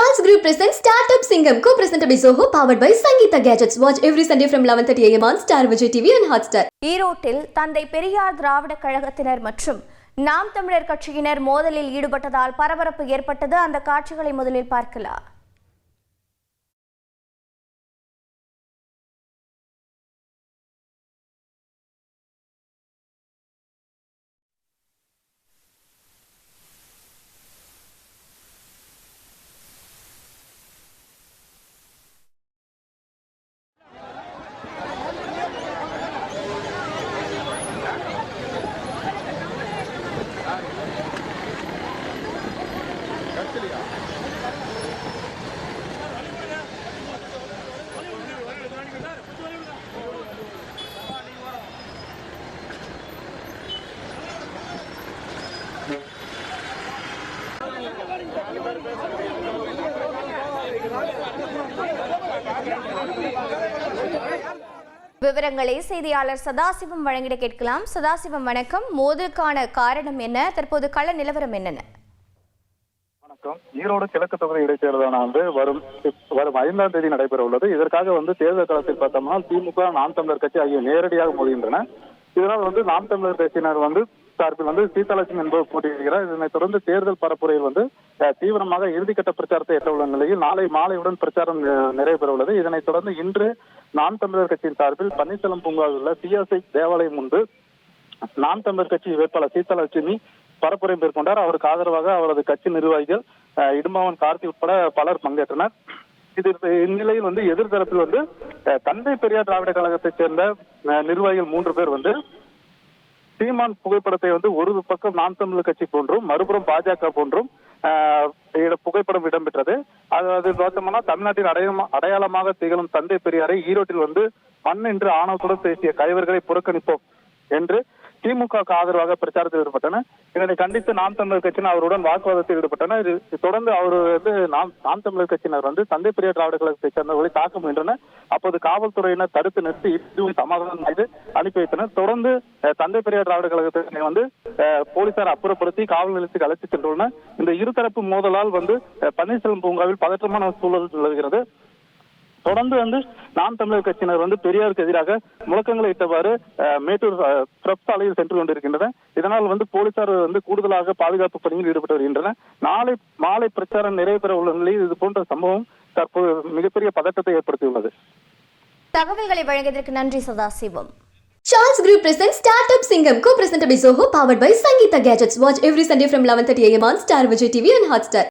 Charles Group presents Startup Singham, co-presented by Zoho, powered by Sangeeta Gadgets. Watch every Sunday from 11:30 a.m. on Star Vijay TV and Hotstar. ஈரோட்டில் தந்தை பெரியார் திராவிட கழகத்தினர் மற்றும் நாம் தமிழர் கட்சியினர் மோதலில் ஈடுபட்டதால் பரபரப்பு ஏற்பட்டது. அந்த காட்சிகளை முதலில் பார்க்கலாம். விவரங்களை செய்தியாளர் சதாசிவம் வழங்கிட கேட்கலாம். சதாசிவம் வணக்கம். மோதலுக்கான காரணம் என்ன? தற்போது கள நிலவரம் என்னென்ன? வணக்கம். ஈரோடு கிழக்கு தொகுதி இடைத்தேர்தலானது வரும் 5ஆம் தேதி நடைபெற உள்ளது. இதற்காக தேர்தல் களத்தில் பார்த்தோம்னா திமுக, நாம் தமிழர் கட்சி ஆகிய நேரடியாக மோதுகின்றன. இதனால் நாம் தமிழர் கட்சியினர் சார்பில் சீதாலட்சுமி என்பவர் போட்டியிடுகிறார். இதனைத் தொடர்ந்து தேர்தல் பரப்புரையில் தீவிரமாக இறுதிக்கட்ட பிரச்சாரத்தை எட்ட உள்ள நிலையில் நாளை மாலையுடன் பிரச்சாரம் நிறைவு பெற உள்ளது. இதனைத் தொடர்ந்து இன்று நாம் தமிழர் கட்சியின் சார்பில் பன்னீர்செல்வம் பூங்காவில் உள்ள சிஎஸ்ஐ தேவாலயம் முன்பு நாம் தமிழர் கட்சி வேட்பாளர் சீதாலட்சுமி பரப்புரை மேற்கொண்டார். அவருக்கு ஆதரவாக அவரது கட்சி நிர்வாகிகள் இடும்பாவன் கார்த்தி உட்பட பலர் பங்கேற்றனர். இந்நிலையில் எதிர்தரப்பில் தந்தை பெரியார் திராவிட கழகத்தைச் சேர்ந்த நிர்வாகிகள் 3 பேர் சீமான் புகைப்படத்தை ஒரு பக்கம் நாம் தமிழர் கட்சி போன்றும் மறுபுறம் பாஜக போன்றும் புகைப்படம் இடம்பெற்றது. அது பார்த்தோம்னா தமிழ்நாட்டின் அடையாளமாக திகழும் தந்தை பெரியாரை ஈரோட்டில் மண் என்று ஆணவத்துடன் பேசிய கைவர்களை புறக்கணிப்போம் என்று திமுக ஆதரவாக பிரச்சாரத்தில் ஈடுபட்டனர். இதனை கண்டித்து நாம் தமிழர் கட்சியினர் அவருடன் வாக்குவாதத்தில் ஈடுபட்டனர். தொடர்ந்து அவர் நாம் தமிழர் கட்சியினர் தந்தை பெரியார் திராவிட கழகத்தை சேர்ந்தவர்களை தாக்க முயன்றனர். அப்போது காவல்துறையினர் தடுத்து நிறுத்தி சமாதானம் செய்து அனுப்பி வைத்தனர். தொடர்ந்து தந்தை பெரியார் திராவிட கழகத்தை போலீசார் அப்புறப்படுத்தி காவல் நிலையத்துக்கு அழைத்து சென்றுள்ளனர். இந்த இருதரப்பு மோதலால் பன்னீர்செல்வம் பூங்காவில் பதற்றமான சூழல் நிலவுகிறது. தொடர்ந்து நாம் தமிழர் கட்சியினர் பெரியாருக்கு எதிராக முழக்கங்களை இட்டவாறு மேட்டூர் பிரப் சாலையில் சென்று கொண்டிருக்கின்றனர். இதனால் போலீசார் கூடுதலாக பாதுகாப்பு பணியில் ஈடுபட்டு வருகின்றனர். நாளை மாலை பிரச்சாரம் நிறைவு பெற உள்ள நிலையில் இது போன்ற சம்பவம் தற்போது மிகப்பெரிய பதட்டத்தை ஏற்படுத்தியுள்ளது. தகவல்களை வழங்கியதற்கு நன்றி Sadasivam. Charles Group presents Startup Singham, co-presented by Zoho, powered by Sangeeta Gadgets. Watch every Sunday from 11:30 a.m. on Star Vijay TV and Hotstar.